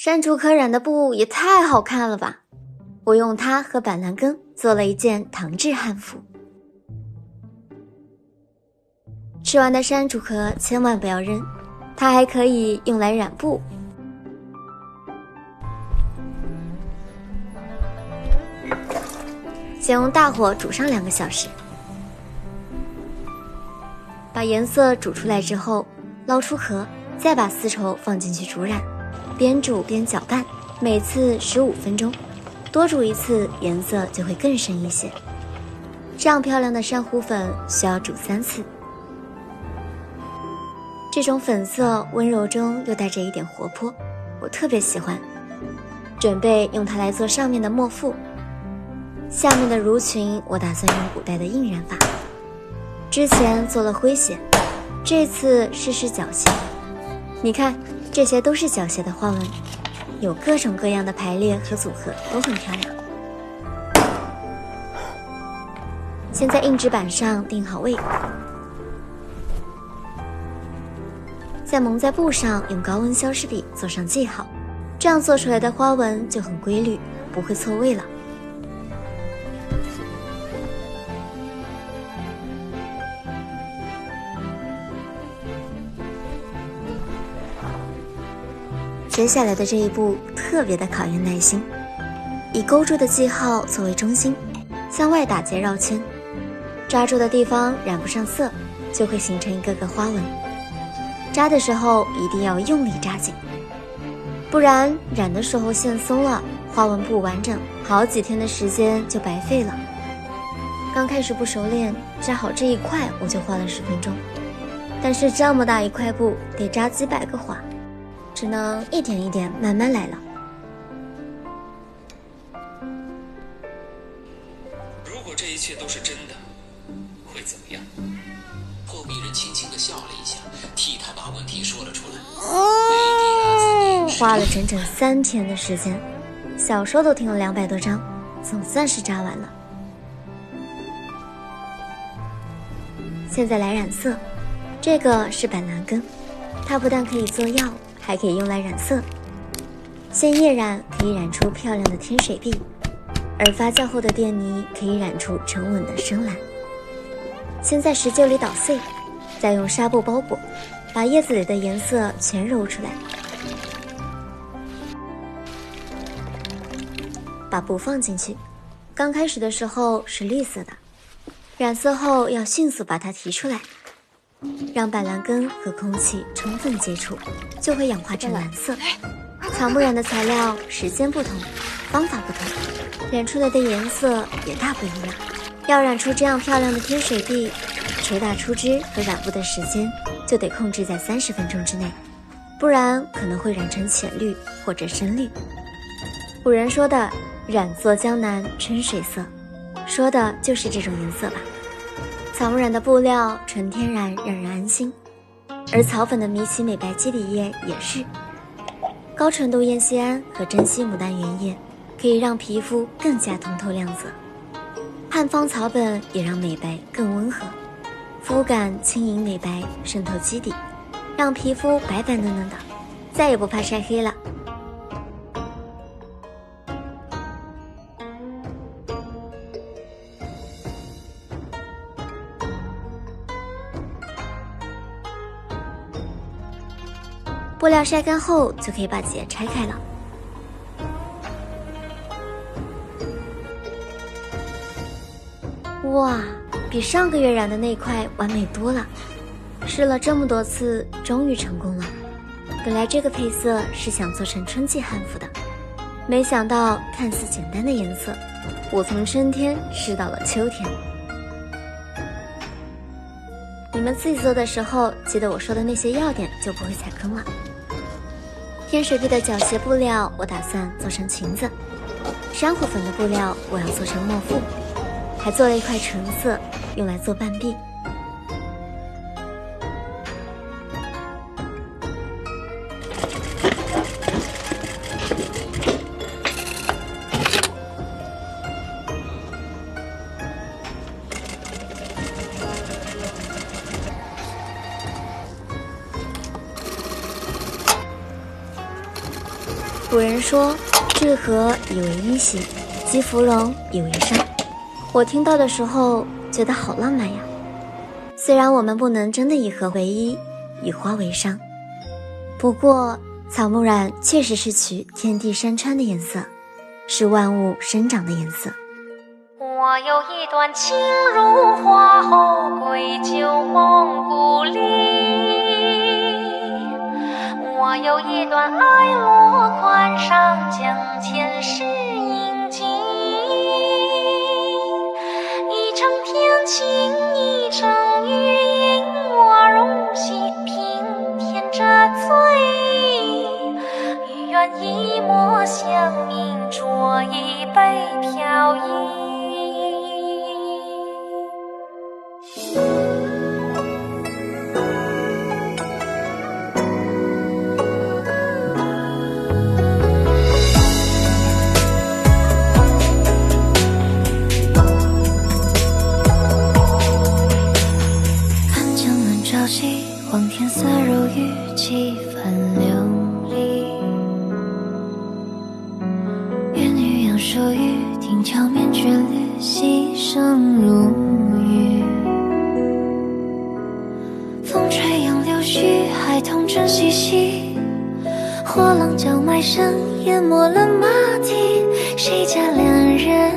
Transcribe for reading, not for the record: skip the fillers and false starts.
山竹可染的布也太好看了吧！我用它和板蓝根做了一件唐制汉服。吃完的山竹壳千万不要扔，它还可以用来染布。先用大火煮上2个小时，把颜色煮出来之后，捞出壳，再把丝绸放进去煮染，边煮边搅拌，每次15分钟，多煮一次颜色就会更深一些。这样漂亮的珊瑚粉需要煮3次。这种粉色温柔中又带着一点活泼，我特别喜欢。准备用它来做上面的墨腹，下面的襦裙我打算用古代的印染法。之前做了诙谐，这次试试角鞋。你看，这些都是角鞋的花纹，有各种各样的排列和组合，都很漂亮。先在硬纸板上定好位，再蒙在布上，用高温消湿笔做上记号，这样做出来的花纹就很规律，不会错位了。接下来的这一步特别的考验耐心，以勾住的记号作为中心，向外打结绕圈，扎住的地方染不上色，就会形成一个个花纹。扎的时候一定要用力扎紧，不然染的时候线松了，花纹不完整，好几天的时间就白费了。刚开始不熟练，扎好这一块我就花了10分钟，但是这么大一块布得扎几百个花，只能一点一点慢慢来了。如果这一切都是真的，会怎么样？后壁人轻轻地笑了一下，替他把问题说了出来。花了整整3天的时间，小说都听了200多章，总算是扎完了。现在来染色，这个是板蓝根，它不但可以做药，还可以用来染色。鲜叶染可以染出漂亮的天水碧，而发酵后的淀泥可以染出沉稳的深蓝。先在石臼里捣碎，再用纱布包裹，把叶子里的颜色全揉出来。把布放进去，刚开始的时候是绿色的，染色后要迅速把它提出来，让板蓝根和空气充分接触，就会氧化成蓝色。草木染的材料时间不同，方法不同，染出来的颜色也大不一样。要染出这样漂亮的天水碧，捶打出汁和染布的时间就得控制在30分钟之内，不然可能会染成浅绿或者深绿。古人说的染作江南春水色，说的就是这种颜色吧。草木染的布料纯天然，让人安心，而草粉的米奇美白基底液也是高纯度烟酰胺和珍稀牡丹原液，可以让皮肤更加通透亮泽。汉方草本也让美白更温和，肤感轻盈美白，渗透基底，让皮肤白白嫩嫩的，再也不怕晒黑了。布料晒干后就可以把结拆开了。哇，比上个月染的那块完美多了。试了这么多次，终于成功了。本来这个配色是想做成春季汉服的，没想到看似简单的颜色，我从春天试到了秋天。你们自己做的时候，记得我说的那些要点，就不会踩坑了。天水碧的角鞋布料我打算做成裙子，珊瑚粉的布料我要做成墨腹，还做了一块纯色用来做半臂。古人说，治河以为医喜，积芙蓉以为裳。我听到的时候觉得好浪漫呀。虽然我们不能真的以河为衣，以花为裳，不过草木染确实是取天地山川的颜色，是万物生长的颜色。我有一段情如花后归旧蒙古里，我有一段爱落款上将前世印记，一程天晴一程雨阴，我入戏平添着醉，与愿一抹相映，酌一杯飘逸。黄天色柔玉，几分流离。愿女扬手语，听桥面绝律，细声如雨。风吹杨柳絮，孩童正嬉戏。火浪叫卖声，淹没了马蹄。谁家两人